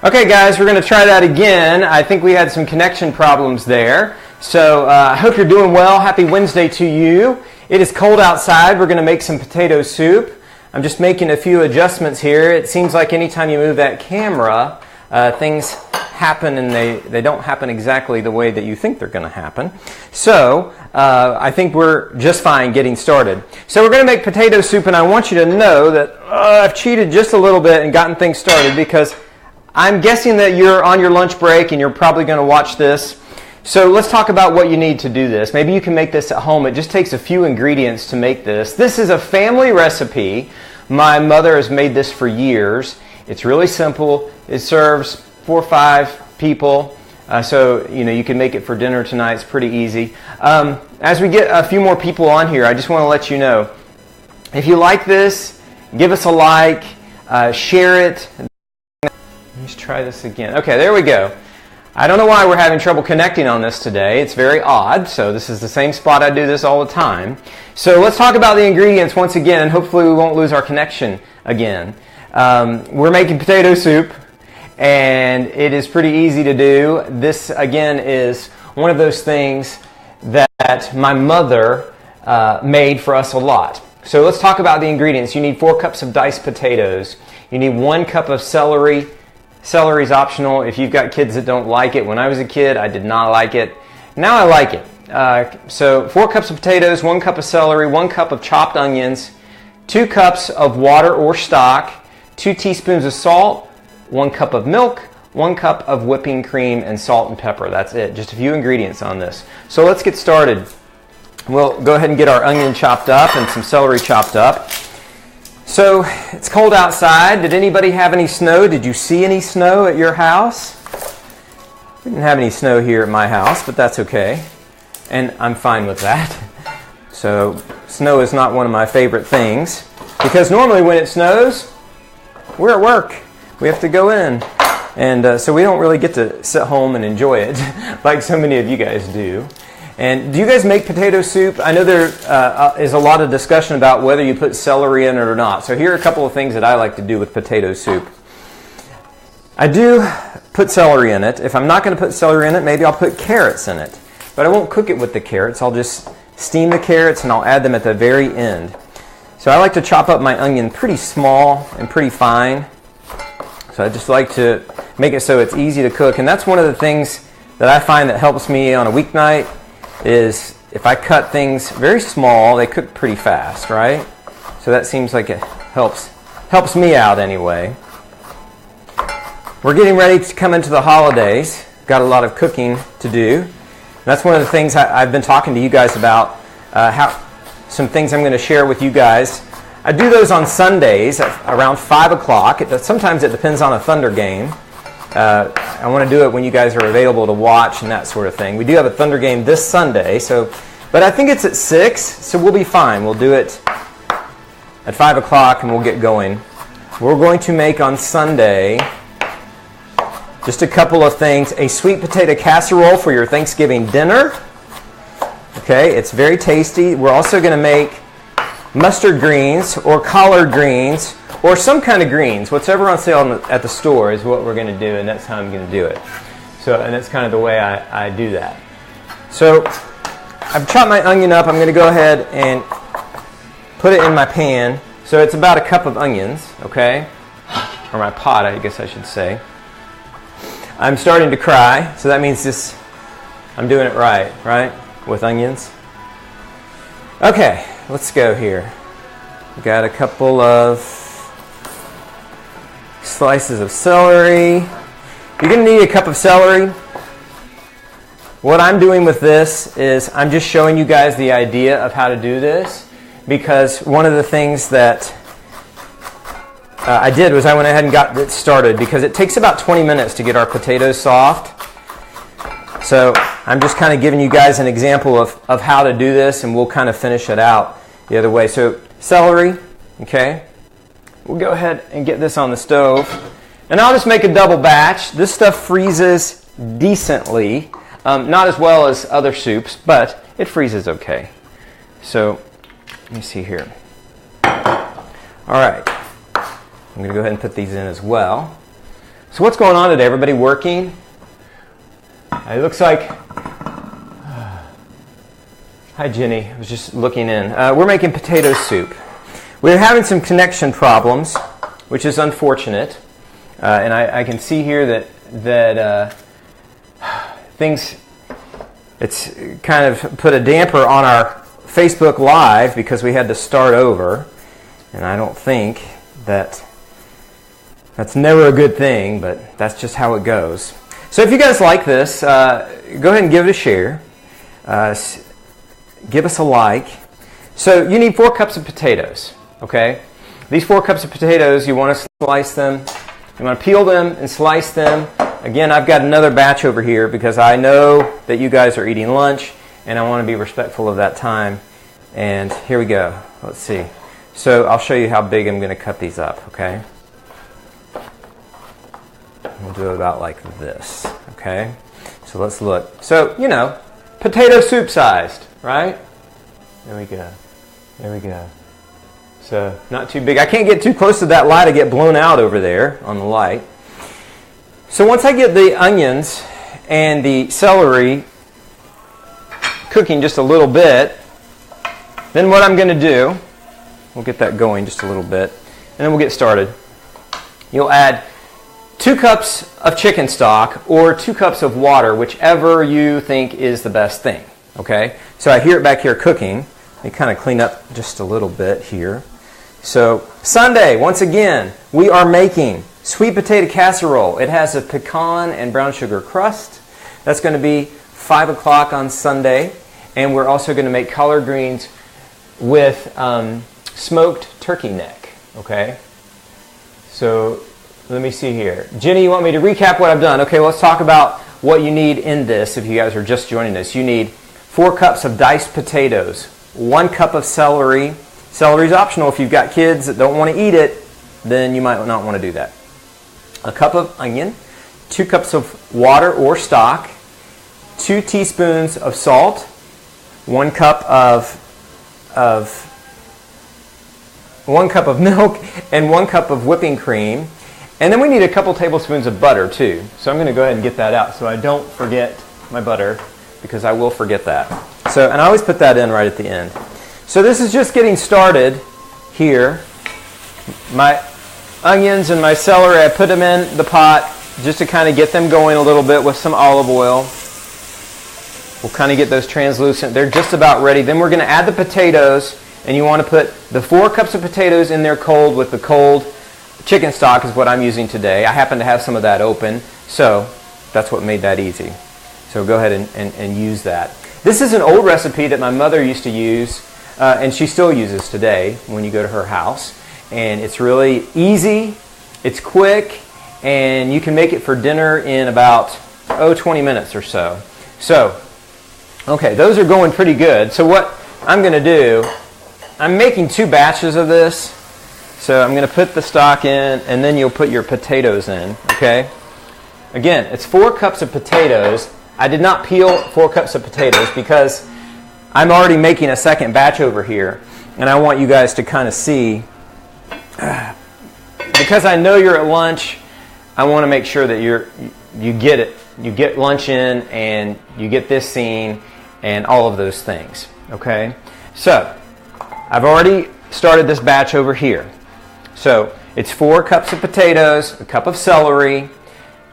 Okay guys, we're going to try that again. I think we had some connection problems there. So I hope you're doing well. Happy Wednesday to you. It is cold outside. We're going to make some potato soup. I'm just making a few adjustments here. It seems like anytime you move that camera, things happen and they don't happen exactly the way that you think they're going to happen. So I think we're just fine getting started. So we're going to make potato soup, and I want you to know that I've cheated just a little bit and gotten things started because I'm guessing that you're on your lunch break and you're probably going to watch this. So let's talk about what you need to do this. Maybe you can make this at home. It just takes a few ingredients to make this. This is a family recipe. My mother has made this for years. It's really simple. It serves 4 or 5 people. So you can make it for dinner tonight. It's pretty easy. As we get a few more people on here, I just want to let you know, if you like this, give us a like, share it. Let's try this again. Okay, there we go. I don't know why we're having trouble connecting on this today. It's very odd. So this is the same spot I do this all the time. So let's talk about the ingredients once again, and hopefully we won't lose our connection again. We're making potato soup, and it is pretty easy to do. This, again, is one of those things that my mother made for us a lot. So let's talk about the ingredients. You need 4 cups of diced potatoes. You need 1 cup of celery. Celery is optional if you've got kids that don't like it. When I was a kid, I did not like it. Now I like it. So 4 cups of potatoes, 1 cup of celery, 1 cup of chopped onions, 2 cups of water or stock, 2 teaspoons of salt, 1 cup of milk, 1 cup of whipping cream, and salt and pepper. That's it. Just a few ingredients on this. So let's get started. We'll go ahead and get our onion chopped up and some celery chopped up. So it's cold outside. Did anybody have any snow? Did you see any snow at your house? We didn't have any snow here at my house, but that's okay. And I'm fine with that. So snow is not one of my favorite things because normally when it snows, we're at work. We have to go in. And so we don't really get to sit home and enjoy it like so many of you guys do. And do you guys make potato soup? I know there is a lot of discussion about whether you put celery in it or not. So here are a couple of things that I like to do with potato soup. I do put celery in it. If I'm not going to put celery in it, maybe I'll put carrots in it. But I won't cook it with the carrots. I'll just steam the carrots and I'll add them at the very end. So I like to chop up my onion pretty small and pretty fine. So I just like to make it so it's easy to cook. And that's one of the things that I find that helps me on a weeknight is if I cut things very small, they cook pretty fast, right? So that seems like it helps me out anyway. We're getting ready to come into the holidays. Got a lot of cooking to do. That's one of the things I've been talking to you guys about, some things I'm going to share with you guys. I do those on Sundays at around 5 o'clock. Sometimes it depends on a Thunder game. I want to do it when you guys are available to watch and that sort of thing. We do have a Thunder game this Sunday, but I think it's at 6, so we'll be fine. We'll do it at 5 o'clock and we'll get going. We're going to make on Sunday just a couple of things. A sweet potato casserole for your Thanksgiving dinner. Okay, it's very tasty. We're also going to make mustard greens or collard greens or some kind of greens. Whatever on sale at the store is what we're going to do, and that's how I'm going to do it. So, and that's kind of the way I do that. So I've chopped my onion up. I'm going to go ahead and put it in my pan. So it's about a cup of onions, okay? Or my pot, I guess I should say. I'm starting to cry, so that means I'm doing it right? With onions. Okay, let's go here. We got a couple of slices of celery. You're going to need a cup of celery. What I'm doing with this is I'm just showing you guys the idea of how to do this, because one of the things that I did was I went ahead and got it started because it takes about 20 minutes to get our potatoes soft. So I'm just kind of giving you guys an example of how to do this, and we'll kind of finish it out the other way. So celery, okay. We'll go ahead and get this on the stove. And I'll just make a double batch. This stuff freezes decently. Not as well as other soups, but it freezes okay. So, let me see here. All right. I'm going to go ahead and put these in as well. So what's going on today? Everybody working? It looks like... Hi, Jenny. I was just looking in. We're making potato soup. We're having some connection problems, which is unfortunate. And I can see here that things... It's kind of put a damper on our Facebook Live because we had to start over. And I don't think that's never a good thing, but that's just how it goes. So if you guys like this, go ahead and give it a share. Give us a like. So you need 4 cups of potatoes, okay? These 4 cups of potatoes, you want to slice them. You want to peel them and slice them. Again, I've got another batch over here because I know that you guys are eating lunch, and I want to be respectful of that time. And here we go. Let's see. So I'll show you how big I'm going to cut these up, okay? We'll do it about like this, okay? So let's look. So, you know, potato soup sized, right? There we go. There we go. So, not too big. I can't get too close to that light. I get blown out over there on the light. So once I get the onions and the celery cooking just a little bit, then what I'm going to do, we'll get that going just a little bit, and then we'll get started. You'll add 2 cups of chicken stock or 2 cups of water, whichever you think is the best thing. Okay? So I hear it back here cooking. Let me kind of clean up just a little bit here. So Sunday, once again, we are making sweet potato casserole. It has a pecan and brown sugar crust. That's going to be 5 o'clock on Sunday. And we're also going to make collard greens with smoked turkey neck. Okay? So let me see here. Jenny, you want me to recap what I've done? Okay, let's talk about what you need in this if you guys are just joining us. You need 4 cups of diced potatoes, 1 cup of celery. Celery is optional. If you've got kids that don't want to eat it, then you might not want to do that. A cup of onion, 2 cups of water or stock, 2 teaspoons of salt, 1 cup of 1 cup of milk, and 1 cup of whipping cream. And then we need a couple tablespoons of butter too. So I'm going to go ahead and get that out so I don't forget my butter, because I will forget that. So, and I always put that in right at the end. So this is just getting started here. My onions and my celery, I put them in the pot just to kind of get them going a little bit with some olive oil. We'll kind of get those translucent. They're just about ready. Then we're going to add the potatoes, and you want to put the 4 cups of potatoes in there cold with the cold chicken stock is what I'm using today. I happen to have some of that open, so that's what made that easy. So go ahead and use that. This is an old recipe that my mother used to use, and she still uses today when you go to her house. And it's really easy, it's quick, and you can make it for dinner in about 20 minutes or so. So, okay, those are going pretty good. So what I'm going to do, I'm making 2 batches of this. So I'm going to put the stock in, and then you'll put your potatoes in, okay? Again, it's 4 cups of potatoes. I did not peel 4 cups of potatoes because I'm already making a second batch over here, and I want you guys to kind of see. Because I know you're at lunch, I want to make sure that you get it. You get lunch in, and you get this scene, and all of those things, okay? So I've already started this batch over here. So it's 4 cups of potatoes, a cup of celery,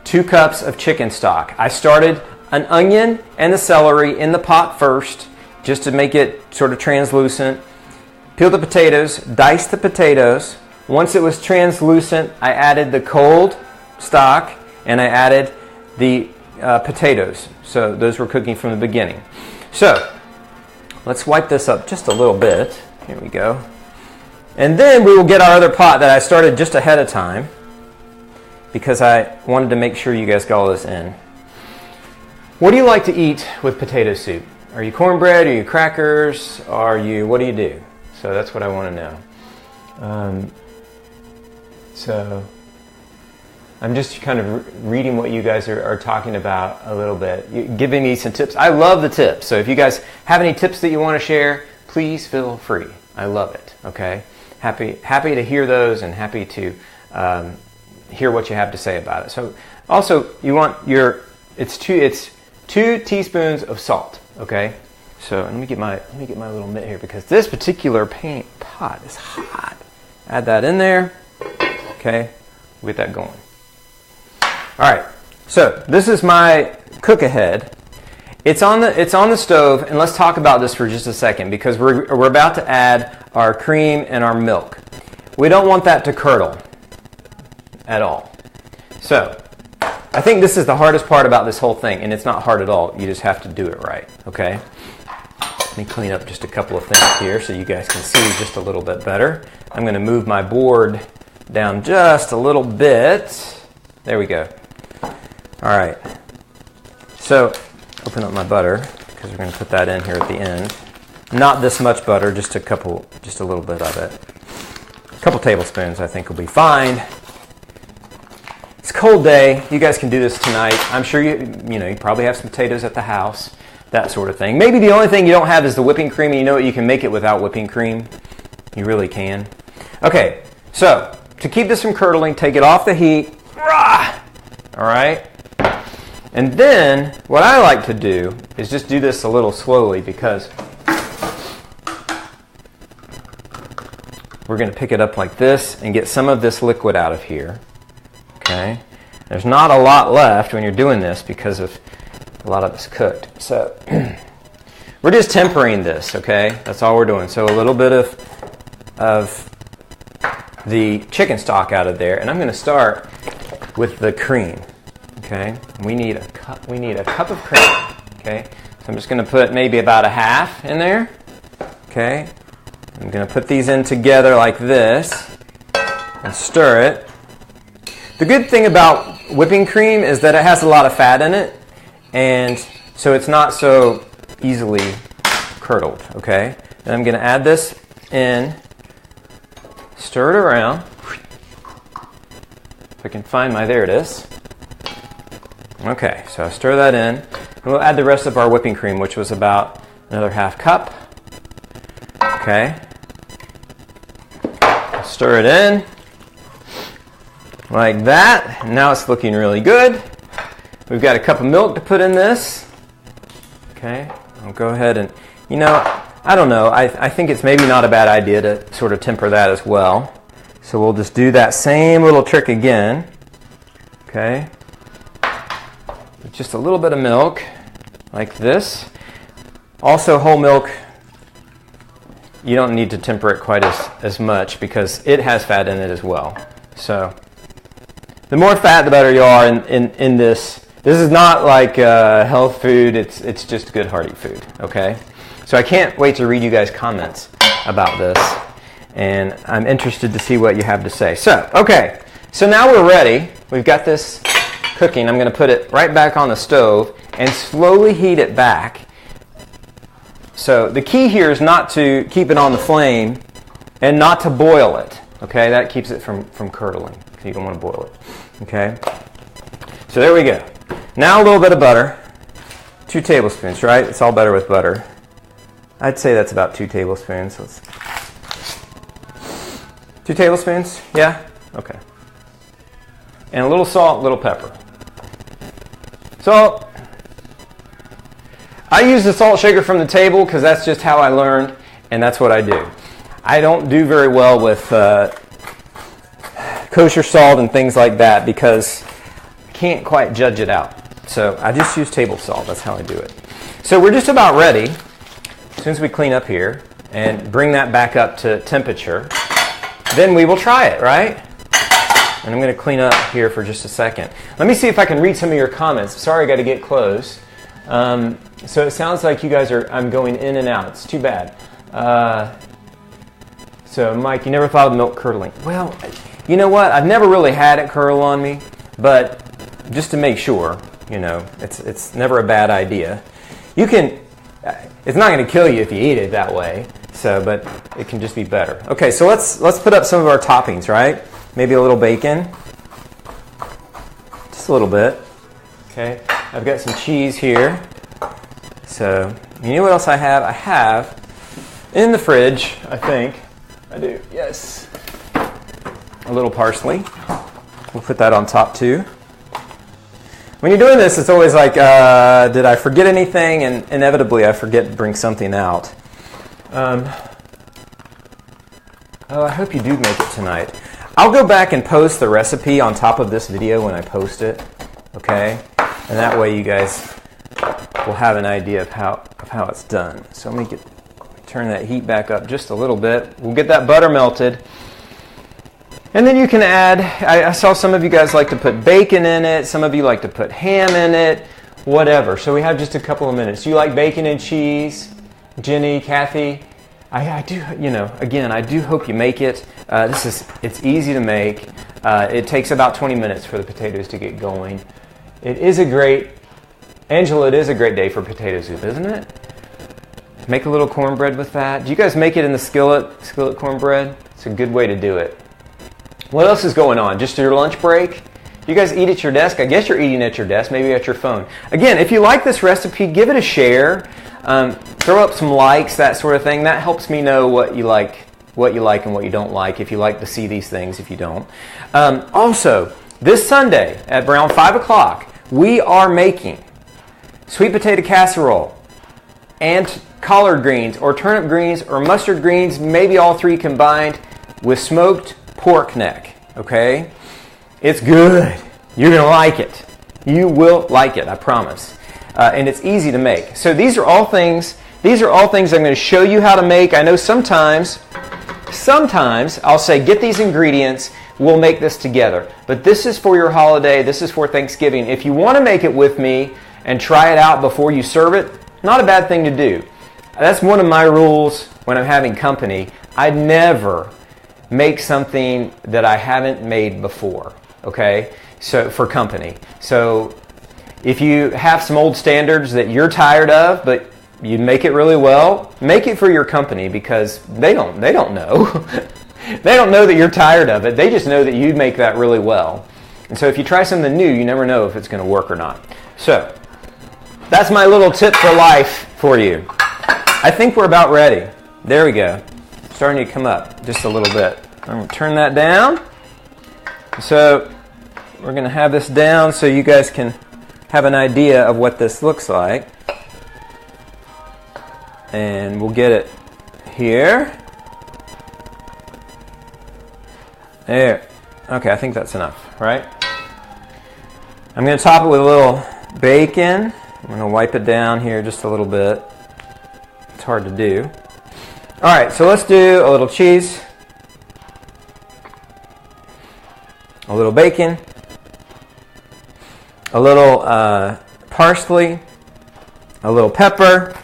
2 cups of chicken stock. I started an onion and the celery in the pot first, just to make it sort of translucent. Peel the potatoes, dice the potatoes. Once it was translucent, I added the cold stock, and I added the potatoes. So those were cooking from the beginning. So let's wipe this up just a little bit. Here we go. And then we will get our other pot that I started just ahead of time, because I wanted to make sure you guys got all this in. What do you like to eat with potato soup? Are you cornbread? Are you crackers? What do you do? So that's what I want to know. So I'm just kind of reading what you guys are talking about a little bit, giving me some tips. I love the tips. So if you guys have any tips that you want to share, please feel free. I love it. Okay, happy to hear those, and happy to hear what you have to say about it. So also you want it's 2 teaspoons of salt. Okay. So let me get my little mitt here because this particular pot is hot. Add that in there. Okay. We'll get that going. All right. So this is my cook ahead. It's on the stove, and let's talk about this for just a second because we're about to add our cream and our milk. We don't want that to curdle at all. So I think this is the hardest part about this whole thing, and it's not hard at all. You just have to do it right. Okay. Let me clean up just a couple of things here so you guys can see just a little bit better. I'm going to move my board down just a little bit. There we go. All right. So open up my butter because we're going to put that in here at the end. Not this much butter, just a little bit of it. A couple tablespoons I think will be fine. It's a cold day. You guys can do this tonight. I'm sure you probably have some potatoes at the house, that sort of thing. Maybe the only thing you don't have is the whipping cream, and you know what? You can make it without whipping cream. You really can. Okay, so to keep this from curdling, take it off the heat. All right. And then what I like to do is just do this a little slowly because we're going to pick it up like this and get some of this liquid out of here. Okay. There's not a lot left when you're doing this because of a lot of it's cooked. So we're just tempering this, okay? That's all we're doing. So a little bit of the chicken stock out of there, and I'm going to start with the cream. Okay, we need a cup of cream. Okay, so I'm just going to put maybe about a half in there. Okay, I'm going to put these in together like this and stir it. The good thing about whipping cream is that it has a lot of fat in it, and so it's not so easily curdled. Okay, then I'm going to add this in, stir it around. If I can find there it is. Okay, so I stir that in, and we'll add the rest of our whipping cream, which was about another half cup. Okay. Stir it in like that. Now it's looking really good. We've got a cup of milk to put in this. Okay, I'll go ahead and, I don't know. I think it's maybe not a bad idea to sort of temper that as well. So we'll just do that same little trick again. Okay. Just a little bit of milk, like this. Also, whole milk, you don't need to temper it quite as much because it has fat in it as well. So, the more fat, the better you are in this. This is not like health food. It's just good hearty food. Okay. So I can't wait to read you guys' comments about this, and I'm interested to see what you have to say. So, okay. So now we're ready. We've got this cooking. I'm going to put it right back on the stove and slowly heat it back. So the key here is not to keep it on the flame and not to boil it. Okay, that keeps it from curdling because you don't want to boil it. Okay, so there we go. Now a little bit of butter, 2 tablespoons, right? It's all better with butter. I'd say that's about 2 tablespoons. 2 tablespoons? Yeah? Okay. And a little salt, a little pepper. Salt. I use the salt shaker from the table because that's just how I learned, and that's what I do. I don't do very well with kosher salt and things like that because I can't quite judge it out. So I just use table salt. That's how I do it. So we're just about ready. As soon as we clean up here and bring that back up to temperature, then we will try it, right? And I'm going to clean up here for just a second. Let me see if I can read some of your comments. Sorry, I got to get close. So it sounds like you guys I'm going in and out. It's too bad. So Mike, you never thought of milk curdling. Well, you know what? I've never really had it curdle on me, but just to make sure, it's never a bad idea. You can, it's not going to kill you if you eat it that way. So, but it can just be better. Okay, so let's put up some of our toppings, right? Maybe a little bacon. Just a little bit. Okay, I've got some cheese here. So, you know what else I have? I have in the fridge, I think. I do, yes. A little parsley. We'll put that on top too. When you're doing this, it's always like, did I forget anything? And inevitably, I forget to bring something out. Oh, I hope you do make it tonight. I'll go back and post the recipe on top of this video when I post it, okay? And that way you guys will have an idea of how it's done. So let me turn that heat back up just a little bit. We'll get that butter melted. And then you can add, I saw some of you guys like to put bacon in it. Some of you like to put ham in it, whatever. So we have just a couple of minutes. Do you like bacon and cheese? Jenny, Kathy? I do, again, I do hope you make it. It's easy to make. It takes about 20 minutes for the potatoes to get going. Angela, it is a great day for potato soup, isn't it? Make a little cornbread with that. Do you guys make it in the skillet cornbread? It's a good way to do it. What else is going on? Just your lunch break? You guys eat at your desk? I guess you're eating at your desk, maybe at your phone. Again, if you like this recipe, give it a share. Throw up some likes, that sort of thing. That helps me know what you like and what you don't like, if you like to see these things, if you don't. Also, this Sunday at around 5 o'clock, we are making sweet potato casserole and collard greens or turnip greens or mustard greens, maybe all three combined, with smoked pork neck, okay? It's good. You're going to like it. You will like it, I promise. And it's easy to make. So these are all things I'm going to show you how to make. I know sometimes I'll say, get these ingredients, we'll make this together. But this is for your holiday, this is for Thanksgiving. If you want to make it with me and try it out before you serve it, not a bad thing to do. That's one of my rules when I'm having company. I never make something that I haven't made before, okay? So for company. So if you have some old standards that you're tired of, but you make it really well, make it for your company, because they don't know. They don't know that you're tired of it. They just know that you make that really well. And so if you try something new, you never know if it's going to work or not. So that's my little tip for life for you. I think we're about ready. There we go. Starting to come up just a little bit. I'm going to turn that down. So we're going to have this down so you guys can have an idea of what this looks like. And we'll get it here. There. Okay, I think that's enough, right? I'm going to top it with a little bacon. I'm going to wipe it down here just a little bit. It's hard to do. All right, so let's do a little cheese, a little bacon, a little parsley, a little pepper,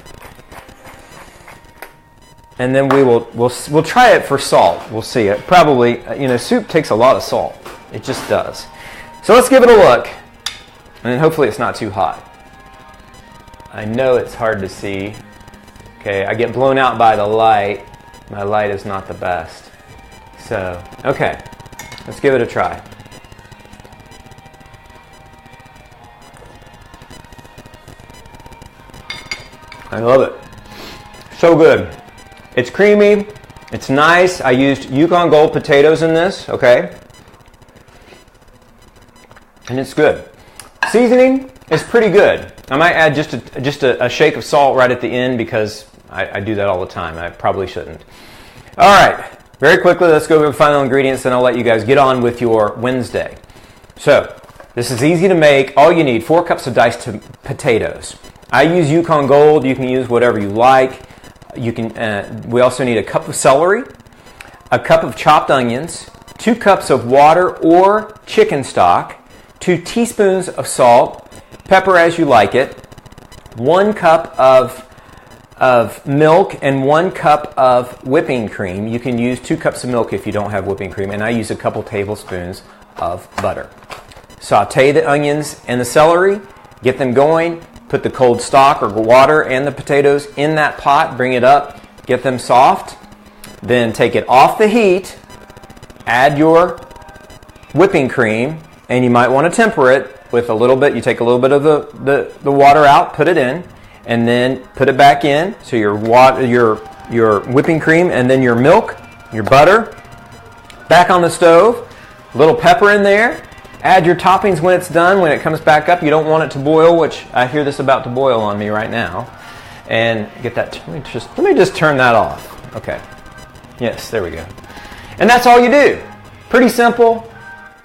and then we'll try it for salt. We'll see it. Probably, soup takes a lot of salt. It just does. So let's give it a look, and then hopefully it's not too hot. I know it's hard to see. Okay, I get blown out by the light. My light is not the best. So, okay, let's give it a try. I love it. So good. It's creamy. It's nice. I used Yukon Gold potatoes in this, okay? And it's good. Seasoning is pretty good. I might add just a shake of salt right at the end because I do that all the time. I probably shouldn't. All right. Very quickly, let's go over the final ingredients, and I'll let you guys get on with your Wednesday. So, this is easy to make. All you need, 4 cups of diced potatoes. I use Yukon Gold. You can use whatever you like. We also need a cup of celery, a cup of chopped onions, 2 cups of water or chicken stock, 2 teaspoons of salt, pepper as you like it, 1 cup of milk, and 1 cup of whipping cream. You can use 2 cups of milk if you don't have whipping cream, and I use a couple tablespoons of butter. Saute the onions and the celery, get them going, put the cold stock or water and the potatoes in that pot, bring it up, get them soft, then take it off the heat, add your whipping cream, and you might want to temper it with a little bit. You take a little bit of the water out, put it in, and then put it back in. So your whipping cream, and then your milk, your butter, back on the stove, a little pepper in there, Add your toppings when it's done. When it comes back up, you don't want it to boil, which I hear this about to boil on me right now. And get that. Let me just turn that off. Okay. Yes, there we go. And that's all you do. Pretty simple,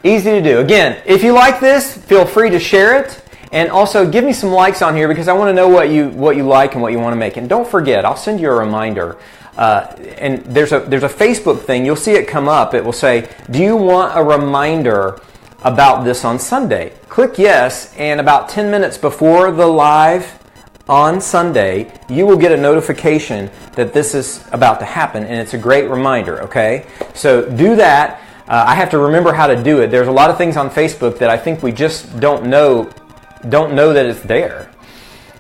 easy to do. Again, if you like this, feel free to share it. And also give me some likes on here because I want to know what you like and what you want to make. And don't forget, I'll send you a reminder. And there's a Facebook thing. You'll see it come up. It will say, do you want a reminder about this on Sunday? Click yes, and about 10 minutes before the live on Sunday, you will get a notification that this is about to happen, and it's a great reminder, okay? So do that. I have to remember how to do it. There's a lot of things on Facebook that I think we just don't know that it's there.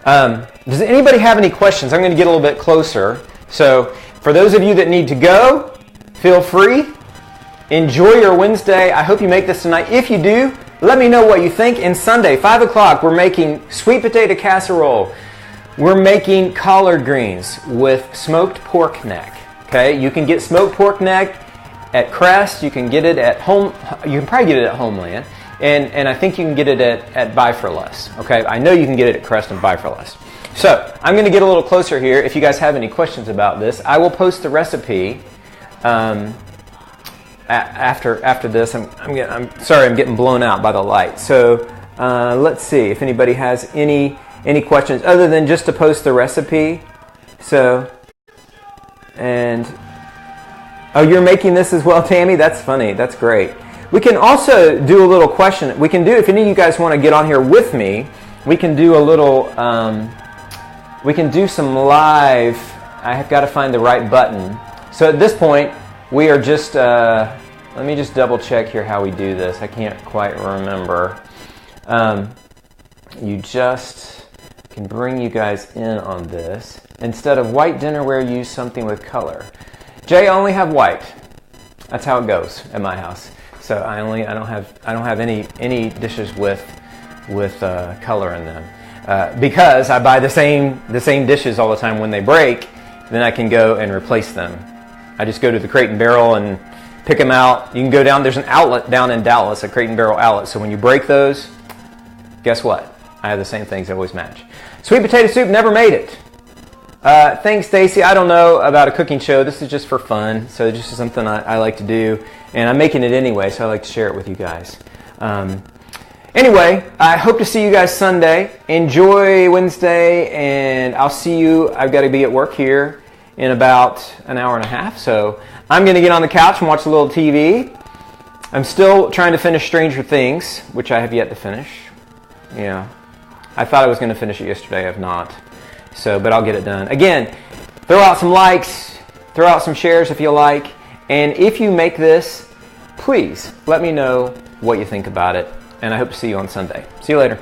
Does anybody have any questions? I'm going to get a little bit closer. So for those of you that need to go, feel free. Enjoy your Wednesday. I hope you make this tonight. If you do, let me know what you think. And Sunday, 5 o'clock, we're making sweet potato casserole. We're making collard greens with smoked pork neck. Okay, you can get smoked pork neck at Crest. You can get it at home. You can probably get it at Homeland. And I think you can get it at Buy for Less. Okay, I know you can get it at Crest and Buy for Less. So I'm going to get a little closer here. If you guys have any questions about this, I will post the recipe after this. I'm sorry, I'm getting blown out by the light. So let's see if anybody has any questions other than just to post the recipe. So, and oh, you're making this as well, Tammy? That's funny. That's great. We can also do a little question. We can do, if any of you guys want to get on here with me, we can do a little, we can do some live. I have got to find the right button. So at this point, we are just, let me just double check here how we do this. I can't quite remember. You just can bring you guys in on this. Instead of white dinnerware, use something with color. Jay, I only have white. That's how it goes at my house. So I don't have any dishes with color in them because I buy the same dishes all the time. When they break, then I can go and replace them. I just go to the Crate and Barrel and pick them out. You can go down. There's an outlet down in Dallas, a Crate and Barrel outlet. So when you break those, guess what? I have the same things that always match. Sweet potato soup, never made it. Thanks, Stacy. I don't know about a cooking show. This is just for fun. So it's just something I like to do. And I'm making it anyway, so I like to share it with you guys. Anyway, I hope to see you guys Sunday. Enjoy Wednesday, and I'll see you. I've got to be at work here in about an hour and a half. So I'm going to get on the couch and watch a little TV. I'm still trying to finish Stranger Things, which I have yet to finish. Yeah. I thought I was going to finish it yesterday. I have not. So, but I'll get it done. Again, throw out some likes, throw out some shares if you like. And if you make this, please let me know what you think about it. And I hope to see you on Sunday. See you later.